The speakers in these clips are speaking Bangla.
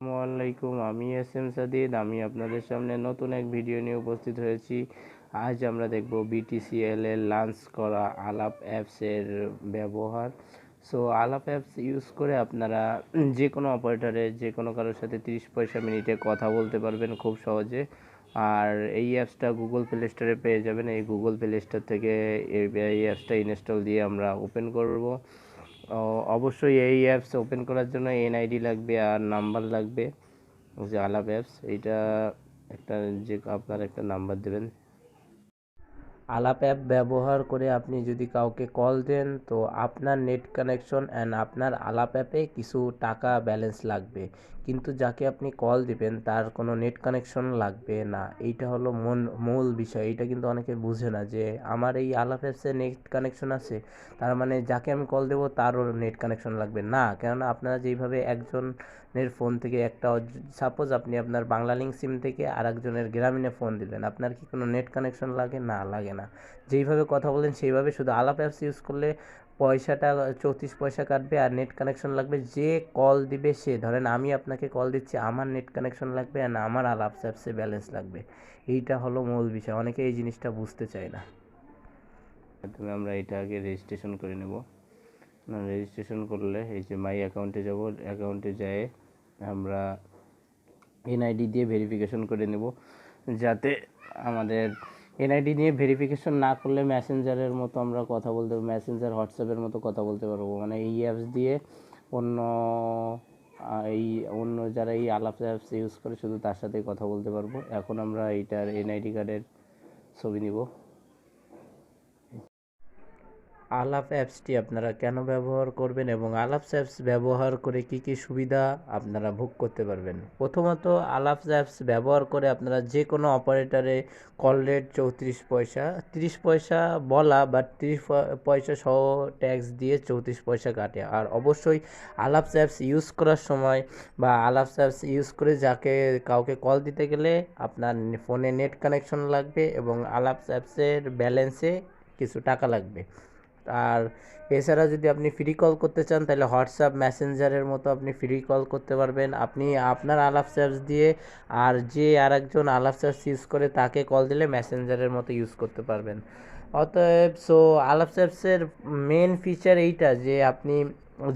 আসসালামাইকুম, আমি এস সাদিদ। আমি আপনাদের সামনে নতুন এক ভিডিও নিয়ে উপস্থিত হয়েছি। আজ আমরা দেখব BTCL এর লঞ্চ করা আলাপ অ্যাপসের ব্যবহার। আলাপ অ্যাপস ইউজ করে আপনারা যে কোনো অপারেটরে যে কোনো কারোর সাথে 30 পয়সা মিনিটে কথা বলতে পারবেন খুব সহজে। আর এই অ্যাপসটা গুগল প্লে স্টোরে পেয়ে যাবেন। এই গুগল প্লে স্টোর থেকে এই অ্যাপসটা ইনস্টল দিয়ে আমরা ওপেন করব। অবশ্যই এই অ্যাপস ওপেন করার জন্য এনআইডি লাগবে আর নাম্বার লাগবে। যে আলাপ অ্যাপস এইটা আপনার একটা নাম্বার দেবেন। আলাপ অ্যাপ ব্যবহার করে আপনি যদি কাউকে কল দেন তো আপনার নেট কানেকশন অ্যান্ড আপনার আলাপ অ্যাপে কিছু টাকা ব্যালেন্স লাগবে, কিন্তু যাকে আপনি কল দিবেন তার কোনো নেট কানেকশন লাগবে না। এইটা হলো মূল বিষয়। এইটা কিন্তু অনেকে বুঝে না যে আমার এই আলাপ অ্যাপসে নেট কানেকশন আছে, তার মানে যাকে আমি কল দেবো তারও নেট কানেকশন লাগবে না। কেননা আপনারা যেইভাবে একজনের ফোন থেকে সাপোজ আপনি আপনার বাংলা লিঙ্ক সিম থেকে আরেকজনের গ্রামীণে ফোন দিলেন, আপনার কি কোনো নেট কানেকশন লাগে? না, লাগে না। যেইভাবে কথা বলেন সেইভাবে, শুধু আলাপ অ্যাপস ইউজ করলে পয়সাটা 34 পয়সা কাটবে আর নেট কানেকশন লাগবে যে কল দিবে সে। ধরেন আমি আপনাকে কল দিচ্ছি, আমার নেট কানেকশন লাগবে আর আমার আলাপ অ্যাপসে ব্যালেন্স লাগবে। এইটা হলো মূল বিষয়। অনেকে এই জিনিসটা বুঝতে চায় না। প্রথমে আমরা এটা আগে রেজিস্ট্রেশন করে নেব। রেজিস্ট্রেশন করলে এই যে মাই অ্যাকাউন্টে যাব, অ্যাকাউন্টে যেয়ে আমরা এনআইডি দিয়ে ভেরিফিকেশন করে নেব, যাতে আমাদের এনআইডি নিয়ে ভেরিফিকেশন না করলে মেসেঞ্জারের মতো আমরা কথা বলতে, মেসেঞ্জার হোয়াটসঅ্যাপের মতো কথা বলতে পারবো। মানে এই অ্যাপস দিয়ে অন্য অন্য যারা এই আলাপ অ্যাপস ইউজ করে শুধু তার সাথেই কথা বলতে পারবো। এখন আমরা এইটার এনআইডি কার্ডের ছবি নিব। আলাপ অ্যাপসটি আপনারা কেন ব্যবহার করবেন এবং আলাপ অ্যাপস ব্যবহার করে কি কি সুবিধা আপনারা ভোগ করতে পারবেন। প্রথমত, আলাপ অ্যাপস ব্যবহার করে আপনারা যে কোনো অপারেটরে কল রেট 34 পয়সা, 30 পয়সা বলা, বাট 30 পয়সা সহ ট্যাক্স দিয়ে 34 পয়সা কাটে। আর অবশ্যই আলাপ অ্যাপস ইউজ করার সময় বা আলাপ অ্যাপস ইউজ করে কাউকে কল দিতে গেলে আপনার ফোনে নেট কানেকশন লাগবে এবং আলাপ অ্যাপসের ব্যালেন্সে কিছু টাকা লাগবে। আর এছাড়া যদি আপনি ফ্রি কল করতে চান তাহলে হোয়াটসঅ্যাপ মেসেঞ্জারের মতো আপনি ফ্রি কল করতে পারবেন। আপনি আপনার আলাপ অ্যাপস দিয়ে আর যে আরেকজন আলাপ অ্যাপস ইউজ করে তাকে কল দিলে মেসেঞ্জারের মতো ইউজ করতে পারবেন। অতএব আলাপ অ্যাপসের মেন ফিচার এইটা যে আপনি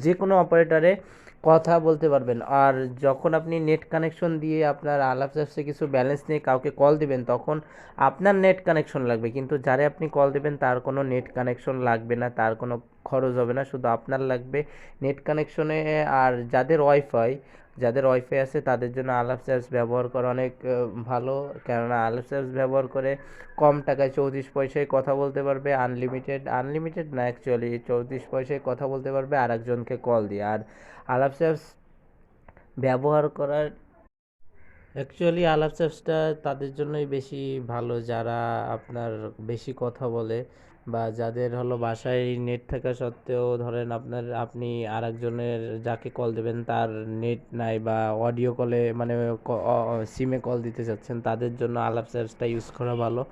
যে কোনো অপারেটরে কথা বলতে পারবেন। আর যখন আপনি নেট কানেকশন দিয়ে আপনার আলাপ অ্যাপসে কিছু ব্যালেন্স নিয়ে কাউকে কল দিবেন তখন আপনার নেট কানেকশন লাগবে, কিন্তু যারে আপনি কল দেবেন তার কোনো নেট কানেকশন লাগবে না, তার কোনো খরচ হবে না, শুধু আপনার লাগবে নেট কানেকশনে। আর যাদের ওয়াইফাই আছে তাদের জন্য আলাপ অ্যাপস ব্যবহার করা অনেক ভালো। কেননা আলাপ অ্যাপস ব্যবহার করে কম টাকায় 34 পয়সায় কথা বলতে পারবে, আনলিমিটেড না, অ্যাকচুয়ালি 34 পয়সায় কথা বলতে পারবে আরেকজনকে কল দিয়ে। আর আলাপ অ্যাপস ব্যবহার করার অ্যাকচুয়ালি আলাপ অ্যাপসটা তাদের জন্যই বেশি ভালো যারা আপনার বেশি কথা বলে বা যাদের হলো বাসায় নেট থাকা সত্ত্বেও ধরেন আপনি আরেকজনের যাকে কল দেবেন তার নেট নাই বা অডিও কলে মানে সিমে কল দিতে চাচ্ছেন, তাদের জন্য আলাপ অ্যাপসটা ইউজ করা ভালো।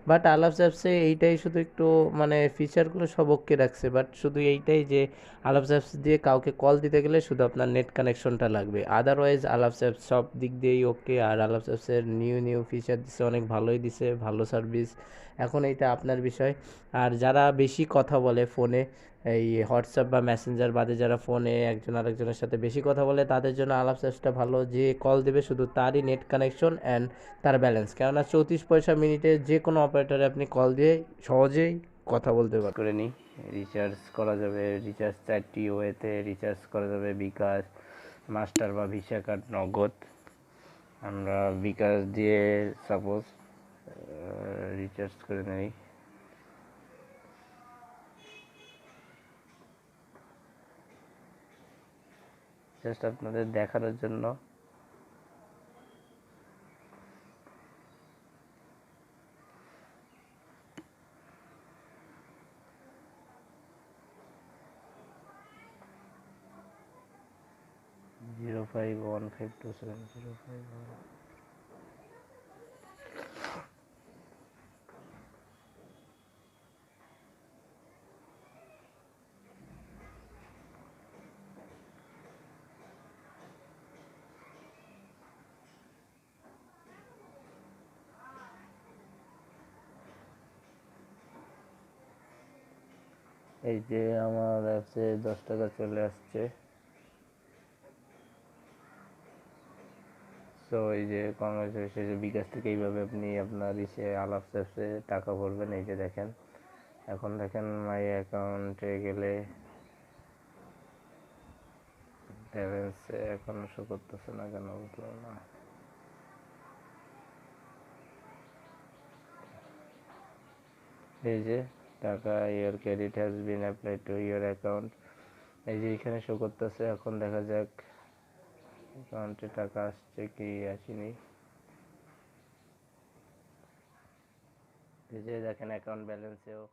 বাট আলাপ অ্যাপসে এইটাই শুধু একটু মানে ফিচারগুলো সব ওকে রাখছে, বাট শুধু এইটাই যে আলাপ অ্যাপস দিয়ে কাউকে কল দিতে গেলে শুধু আপনার নেট কানেকশনটা লাগবে, আদারওয়াইজ আলাপ অ্যাপস সব দিক দিয়েই ওকে। আর আলাপ অ্যাপসের নিউ ফিচার দিছে, অনেক ভালোই দিছে, ভালো সার্ভিস। এখন এইটা আপনার বিষয়। আর যারা বেশি কথা বলে ফোনে, এই হোয়াটসঅ্যাপ বা মেসেঞ্জার বাদে যারা ফোনে একজন আরেকজনের সাথে বেশি কথা বলে তাদের জন্য আলাপ অ্যাপসটা ভালো। যে কল দেবে শুধু তারই নেট কানেকশন অ্যান্ড তার ব্যালেন্স। কেননা 34 পয়সা মিনিটে যে কোনো অপারেটরে আপনি কল দিয়ে সহজেই কথা বলতে করে নিই। রিচার্জ করা যাবে, রিচার্জ 4টি ওয়েতে রিচার্জ করা যাবে: বিকাশ, মাস্টার বা ভিসা কার্ড, নগদ। আমরা বিকাশ দিয়ে সাপোজ রিচার্জ করে নেই। জাস্ট আপনাদের দেখানোর জন্য। জিরো 51527051। এই যে আমার অ্যাপসে 10 টাকা চলে আসছে। তো এই যে কংগ্রেচুলেশন, যে বিকাশ থেকে এইভাবে আপনি আপনার আলাপ অ্যাপসে টাকা ভরবেন। এই যে দেখেন, এখন দেখেন মাই অ্যাকাউন্টে গেলে ব্যালেন্সে এখন শো করতেছে না, কেন বুঝলাম না। এই যে টাকা, your credit has been applied to your account, এই যে এখানে শো করতেছে। এখন দেখা যাক অ্যাকাউন্টে টাকা আসছে কি আসেনি। এই যে দেখেন অ্যাকাউন্ট ব্যালেন্সেও